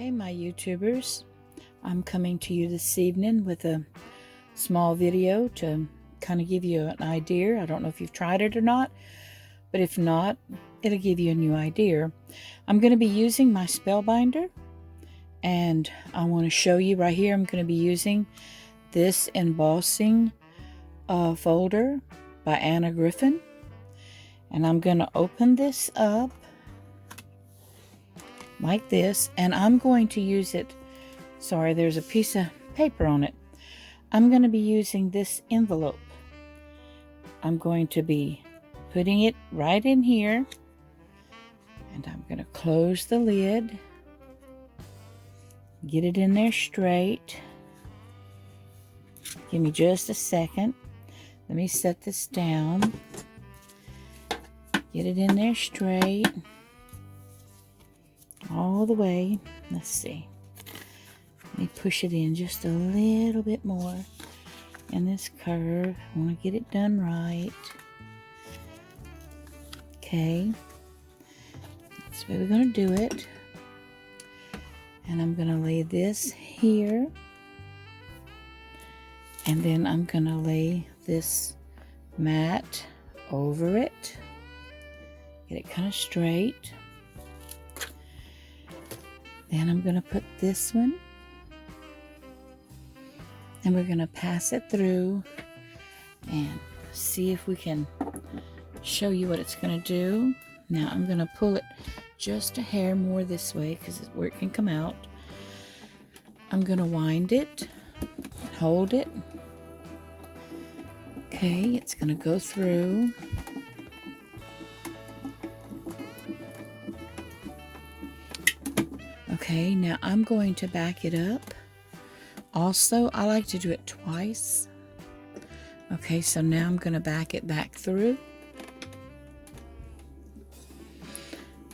Hey my YouTubers, I'm coming to you this evening with a small video to kind of give you an idea. I don't know if you've tried it or not, but if not, it'll give you a new idea. I'm going to be using my Spellbinder, and I want to show you right here. I'm going to be using this embossing folder by Anna Griffin, and I'm going to open this up like this, and I'm going to use it. Sorry, there's a piece of paper on it. I'm going to be using this envelope. I'm going to be putting it right in here, and I'm going to close the lid, get it in there straight. Give me just a second. Let me set this down. Get it in there straight. All the way. Let's see. Let me push it in just a little bit more in this curve. I want to get it done right. Okay. That's the way we're going to do it. And I'm going to lay this here. And then I'm going to lay this mat over it. Get it kind of straight. Then I'm going to put this one, and we're going to pass it through and see if we can show you what it's going to do. Now I'm going to pull it just a hair more this way because it's where it can come out. I'm going to wind it, hold it. Okay, it's going to go through. Okay, now I'm going to back it up. Also, I like to do it twice. Okay, so now I'm going to back it back through.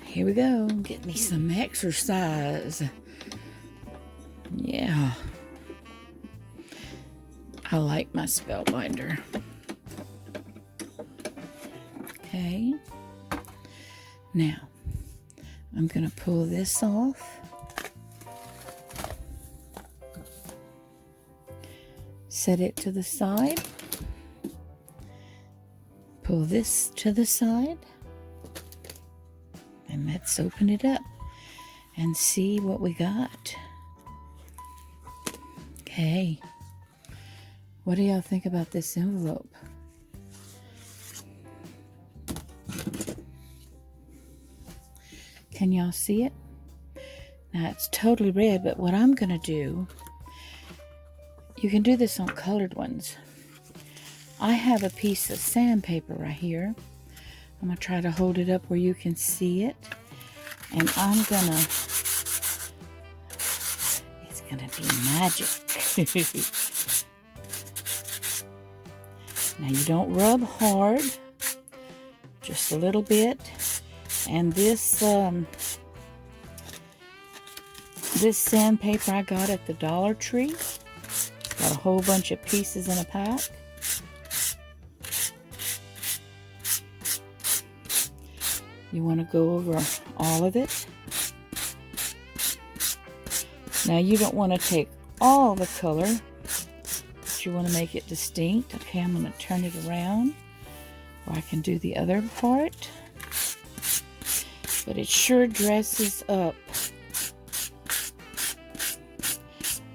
Here we go. Get me some exercise. Yeah. I like my Spellbinder. Okay. Now, I'm going to pull this off. Set it to the side. Pull this to the side. And let's open it up and see what we got. Okay. What do y'all think about this envelope? Can y'all see it? Now it's totally red, but what I'm going to do, you can do this on colored ones. I have a piece of sandpaper right here. I'm going to try to hold it up where you can see it. And I'm going to, it's going to be magic. Now you don't rub hard, just a little bit. And this, this sandpaper I got at the Dollar Tree. Got a whole bunch of pieces in a pack. You want to go over all of it. Now you don't want to take all the color, but you want to make it distinct. Okay, I'm going to turn it around where I can do the other part. But it sure dresses up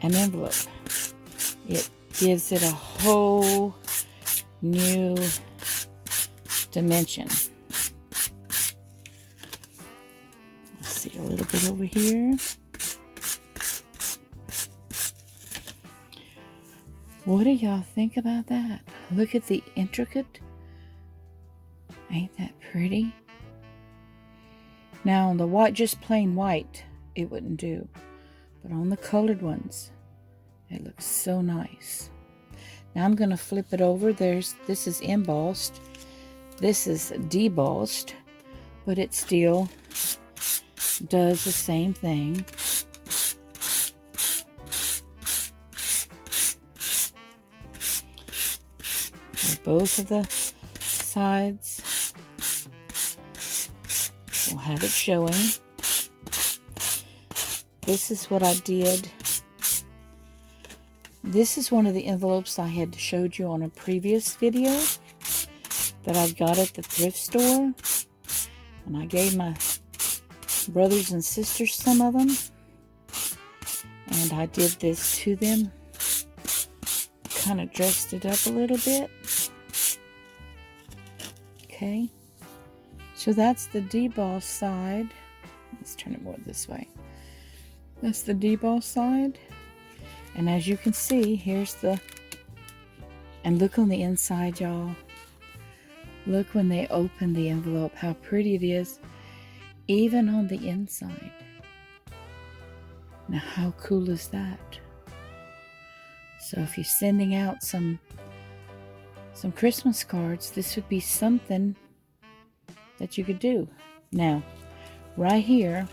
an envelope. It gives it a whole new dimension. Let's see a little bit over here. What do y'all think about that? Look at the intricate. Ain't that pretty? Now on the white, just plain white, it wouldn't do. But on the colored ones, it looks so nice. Now I'm going to flip it over. This is embossed. This is debossed, but it still does the same thing. Both of the sides will have it showing. this is what I did. This is one of the envelopes I had showed you on a previous video that I got at the thrift store. And I gave my brothers and sisters some of them. And I did this to them. Kind of dressed it up a little bit. Okay. So that's the deboss side. Let's turn it more this way. That's the deboss side. And as you can see, here's the... And look on the inside, y'all. Look when they open the envelope, how pretty it is, even on the inside. Now, how cool is that? So if you're sending out some Christmas cards, this would be something that you could do. Now, right here,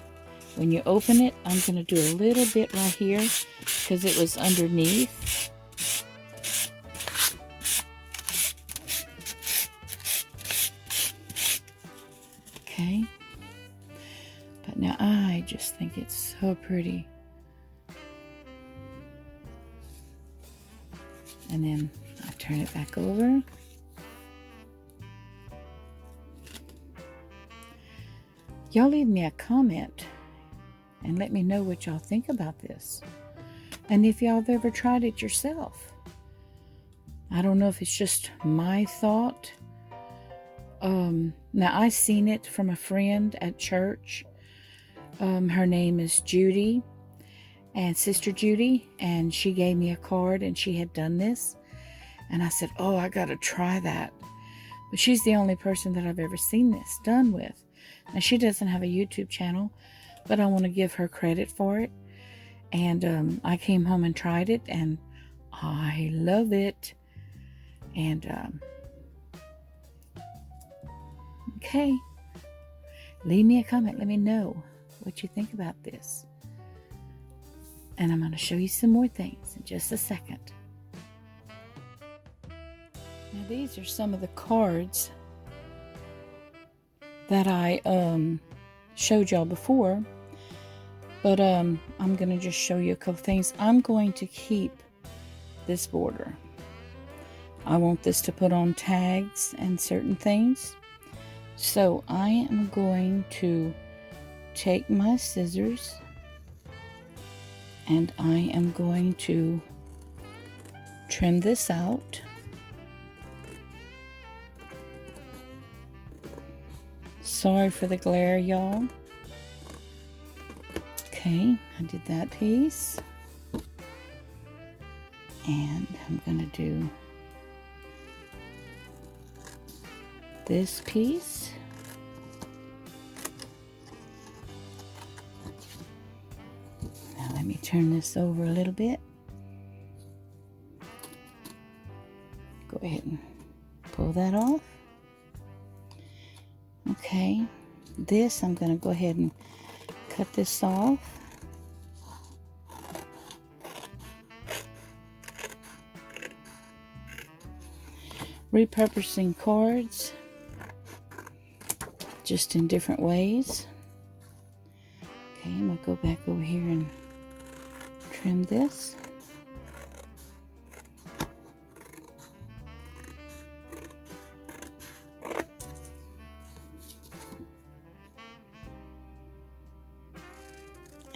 when you open it, I'm going to do a little bit right here because it was underneath. Okay. But now I just think it's so pretty. And then I turn it back over. Y'all leave me a comment and let me know what y'all think about this. And if y'all have ever tried it yourself. I don't know if it's just my thought. Now I seen it from a friend at church. Her name is Judy, and Sister Judy, and she gave me a card and she had done this. And I said, oh, I gotta try that. But she's the only person that I've ever seen this done with. Now she doesn't have a YouTube channel, but I want to give her credit for it. And I came home and tried it, and I love it. And okay, leave me a comment. Let me know what you think about this. And I'm going to show you some more things in just a second. Now these are some of the cards that I showed y'all before. But I'm going to just show you a couple things. I'm going to keep this border. I want this to put on tags and certain things. So I am going to take my scissors and I am going to trim this out. Sorry for the glare, y'all. Okay, I did that piece. And I'm going to do this piece. Now let me turn this over a little bit. Go ahead and pull that off. Okay, this I'm going to go ahead and cut this off. Repurposing cards just in different ways. Okay, I'm going to go back over here and trim this.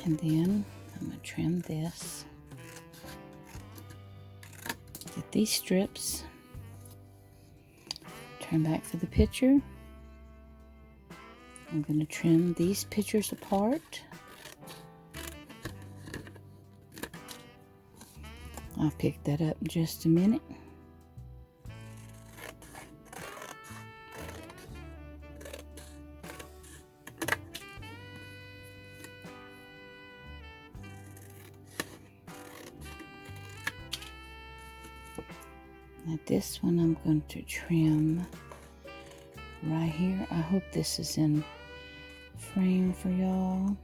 And then I'm going to trim this. Get these strips. Turn back for the picture. I'm going to trim these pictures apart. I'll pick that up in just a minute. Now this one I'm going to trim right here. I hope this is in frame for y'all.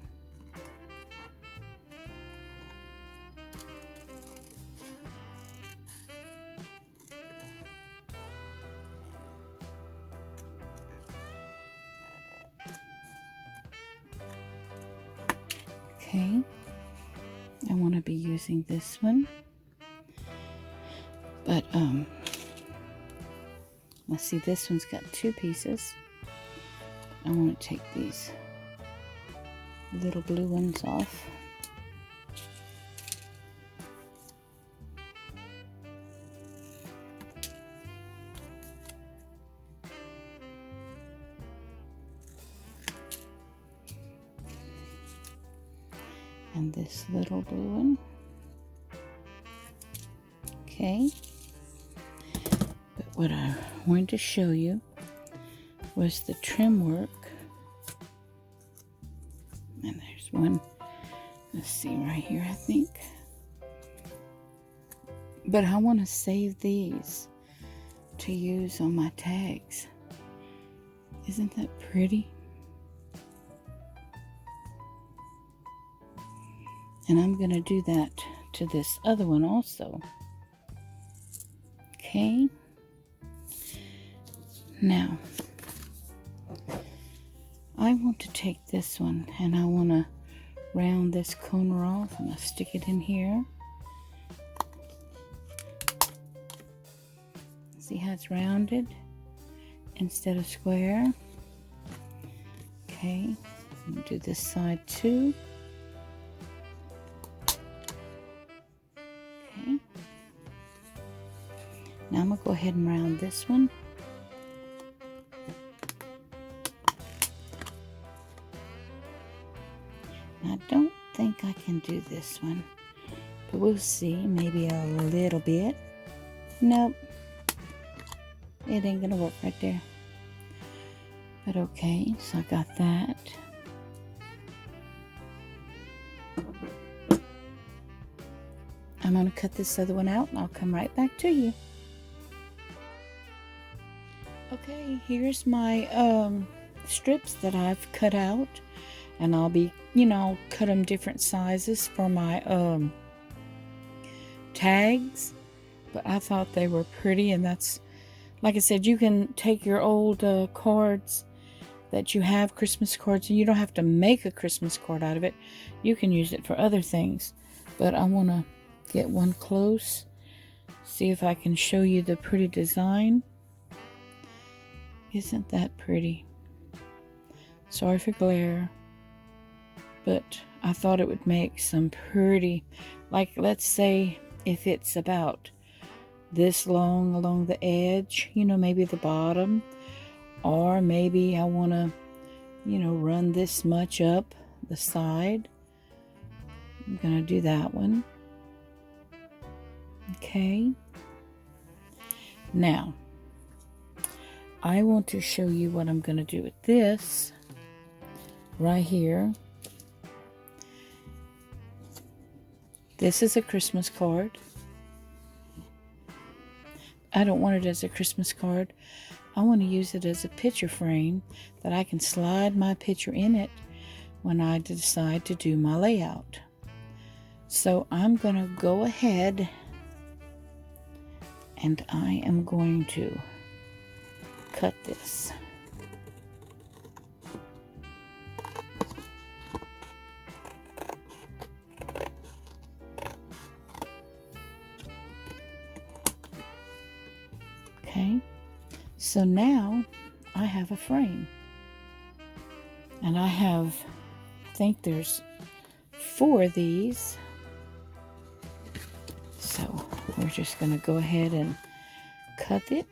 Okay, I want to be using this one. But, let's see, this one's got 2 pieces. I want to take these little blue ones off. And this little blue one. Okay. But what I wanted to show you was the trim work. And there's one, let's see, right here, I think. But I want to save these to use on my tags. Isn't that pretty? And I'm going to do that to this other one also. Okay. Now, I want to take this one and I want to round this corner off. I'm going to stick it in here. See how it's rounded instead of square? Okay. I'm going to do this side too. Now I'm going to go ahead and round this one. I don't think I can do this one, but we'll see. Maybe a little bit. Nope. It ain't going to work right there. But okay, so I got that. I'm going to cut this other one out and I'll come right back to you. Okay, here's my strips that I've cut out, and I'll be, cut them different sizes for my tags, but I thought they were pretty, and that's, like I said, you can take your old cards that you have, Christmas cards, and you don't have to make a Christmas card out of it. You can use it for other things, but I want to get one close, see if I can show you the pretty design. Isn't that pretty? Sorry for glare, but I thought it would make some pretty, like, let's say if it's about this long along the edge, maybe the bottom, or maybe I want to, run this much up the side. I'm going to do that one. Okay. Now, I want to show you what I'm going to do with this right here. This is a Christmas card. I don't want it as a Christmas card. I want to use it as a picture frame that I can slide my picture in it when I decide to do my layout. So I'm going to go ahead and I am going to cut this. Okay, so now I have a frame, and I think there's 4 of these, so we're just going to go ahead and cut it.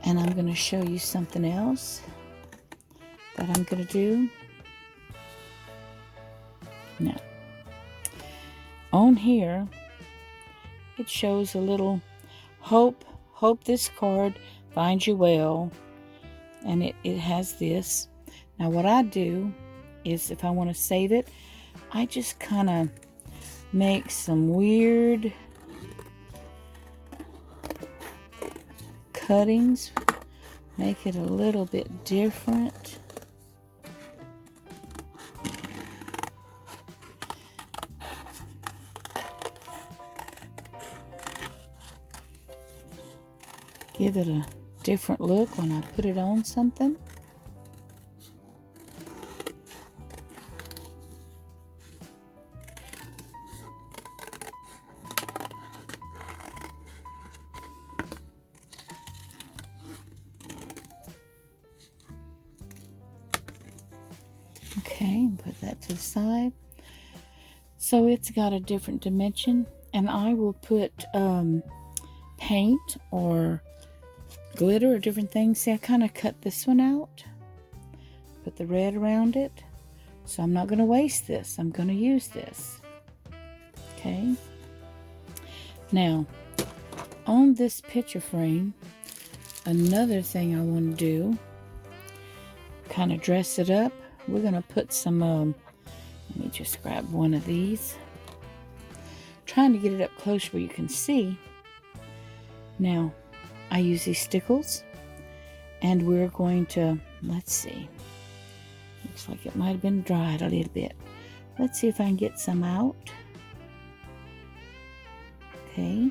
And I'm going to show you something else that I'm going to do. Now, on here, it shows a little hope this card finds you well. And it has this. Now, what I do is if I want to save it, I just kind of make some weird cuttings, make it a little bit different. Give it a different look when I put it on something. Okay, put that to the side. So it's got a different dimension, and I will put paint or glitter or different things. See, I kind of cut this one out, put the red around it. So I'm not going to waste this. I'm going to use this. Okay. Now, on this picture frame, another thing I want to do, kind of dress it up. We're going to put some, let me just grab one of these. Trying to get it up close where you can see. Now, I use these stickles, and we're going to, let's see. Looks like it might have been dried a little bit. Let's see if I can get some out. Okay.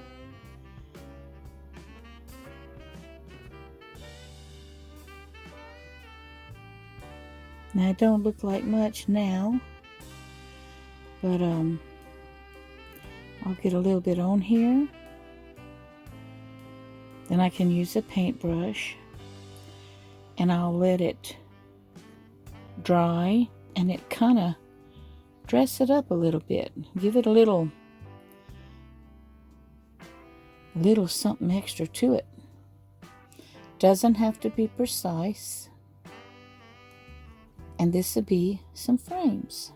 Now it don't look like much now, but I'll get a little bit on here. Then I can use a paintbrush, and I'll let it dry, and it kind of dress it up a little bit. Give it a little something extra to it. Doesn't have to be precise. And this would be some frames.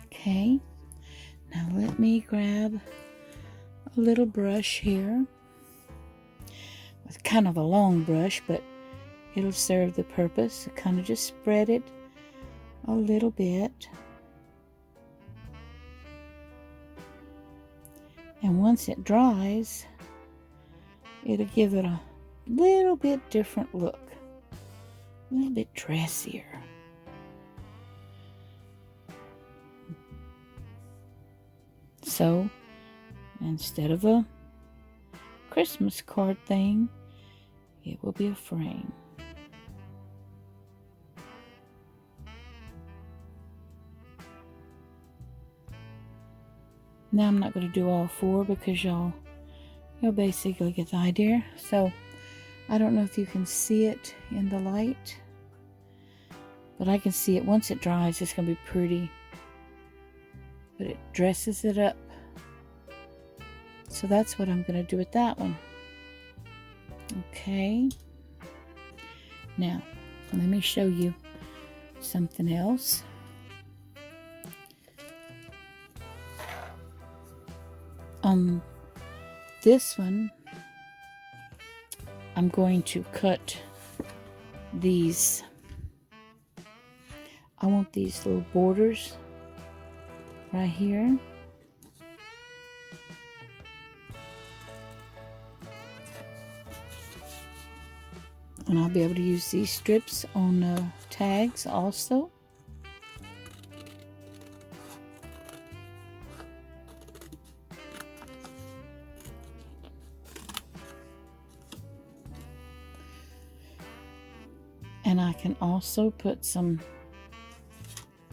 Okay, now let me grab a little brush here. It's kind of a long brush, but it'll serve the purpose. Kind of just spread it a little bit. And once it dries, it'll give it a little bit different look. A little bit dressier. So, instead of a Christmas card thing, it will be a frame. Now I'm not going to do all four because you'll basically get the idea. So I don't know if you can see it in the light, but I can see it. Once it dries, it's going to be pretty, but it dresses it up. So that's what I'm going to do with that one. Okay. Now, let me show you something else. On this one, I'm going to cut these. I want these little borders right here. And I'll be able to use these strips on tags also. And I can also put some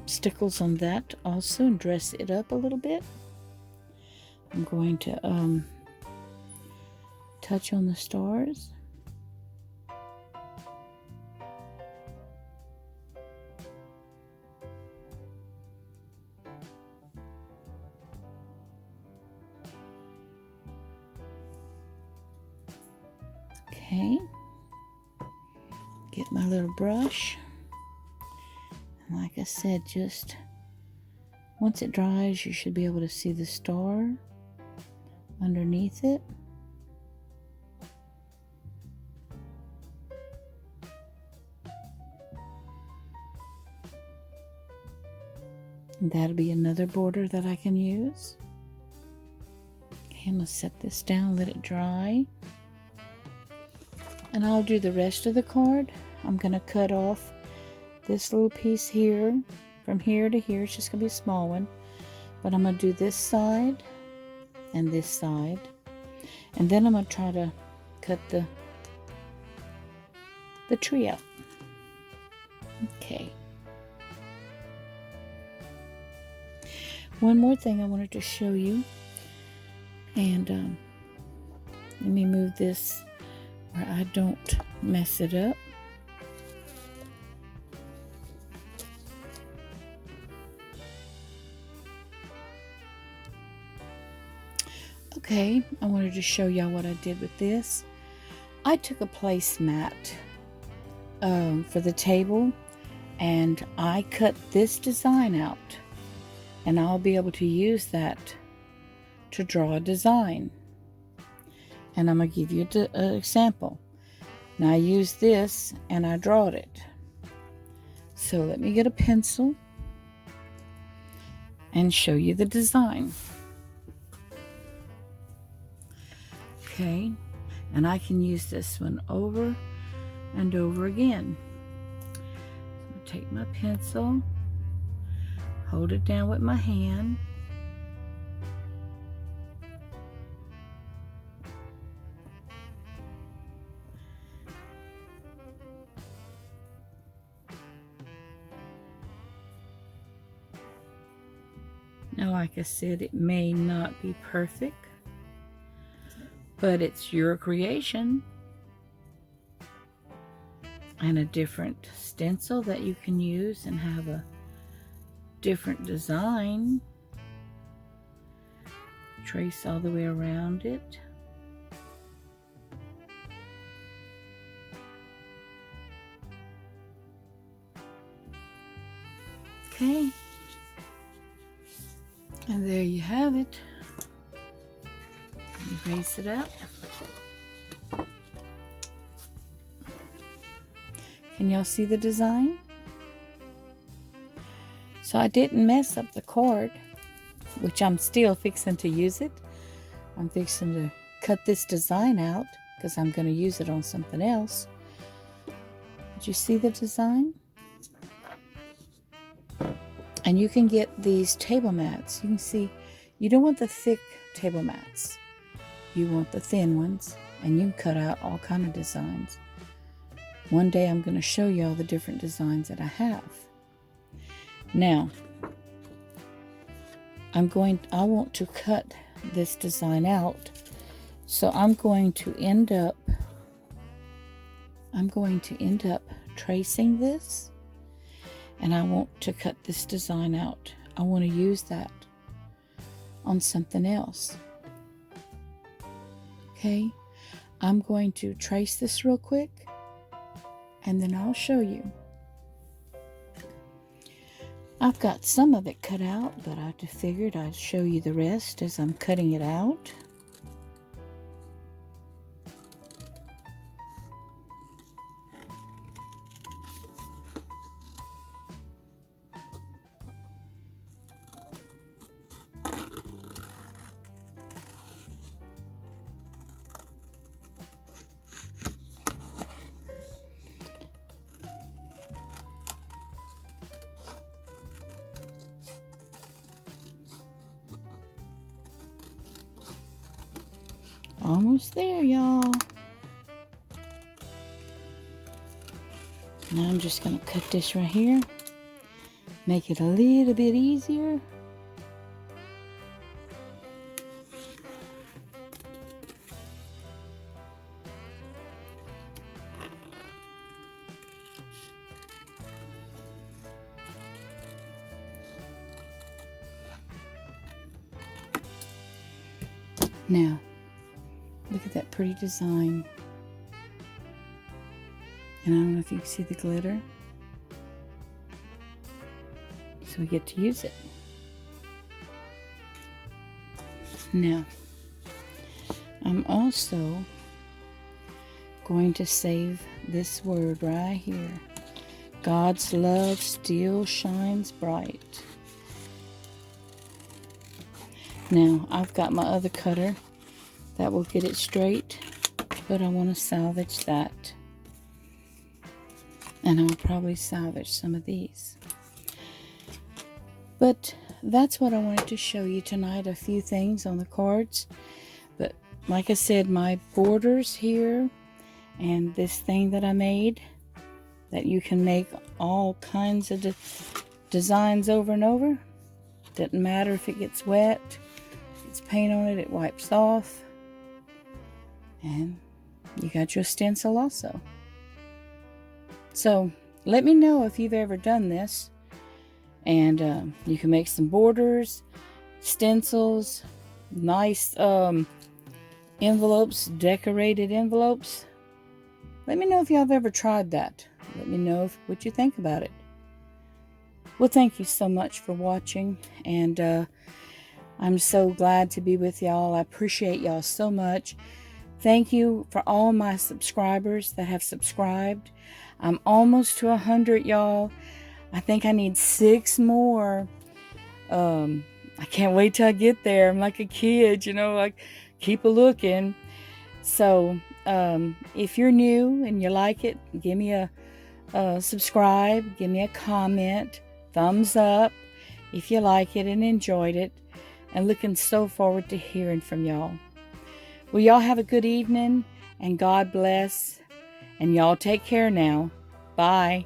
stickles on that also and dress it up a little bit. I'm going to touch on the stars. Okay. Get my little brush, and like I said, just once it dries, you should be able to see the star underneath it. And that'll be another border that I can use. Okay, I'm gonna set this down, let it dry. And I'll do the rest of the card. I'm going to cut off this little piece here. From here to here, it's just going to be a small one. But I'm going to do this side and this side. And then I'm going to try to cut the tree out. Okay. One more thing I wanted to show you. And let me move this where I don't mess it up. Okay, I wanted to show y'all what I did with this. I took a placemat for the table, and I cut this design out, and I'll be able to use that to draw a design. And I'm going to give you an example. Now I use this and I drawed it. So let me get a pencil and show you the design. Okay, and I can use this one over and over again. I'm going to take my pencil, hold it down with my hand, now like I said, it may not be perfect, but it's your creation, and a different stencil that you can use and have a different design. Trace all the way around it. Okay, and there you have it. Erase it out. Can y'all see the design? So I didn't mess up the card, which I'm still fixing to use it. I'm fixing to cut this design out because I'm going to use it on something else. Did you see the design? And you can get these table mats. You can see, you don't want the thick table mats. You want the thin ones, and you can cut out all kind of designs. One day I'm going to show you all the different designs that I have. Now, I want to cut this design out, so I'm going to end up tracing this, and I want to cut this design out. I want to use that on something else. Okay, I'm going to trace this real quick, and then I'll show you. I've got some of it cut out, but I just figured I'd show you the rest as I'm cutting it out. Almost there, y'all. Now I'm just going to cut this right here. Make it a little bit easier. Now, look at that pretty design. And I don't know if you can see the glitter. So we get to use it. Now, I'm also going to save this word right here. God's love still shines bright. Now, I've got my other cutter that will get it straight, but I want to salvage that. And I'll probably salvage some of these. But that's what I wanted to show you tonight, a few things on the cards. But like I said, my borders here and this thing that I made, that you can make all kinds of designs over and over. Doesn't matter if it gets wet, it's paint on it, it wipes off. And you got your stencil also. So let me know if you've ever done this. And you can make some borders, stencils, nice envelopes, decorated envelopes. Let me know if y'all have ever tried that. Let me know what you think about it. Well, thank you so much for watching, and I'm so glad to be with y'all. I appreciate y'all so much. Thank you for all my subscribers that have subscribed. I'm almost to 100, y'all. I think I need 6 more. I can't wait till I get there. I'm like a kid, like keep a looking. So if you're new and you like it, give me a subscribe, give me a comment, thumbs up if you like it and enjoyed it, and looking so forward to hearing from y'all. Well, y'all have a good evening, and God bless, and y'all take care now. Bye.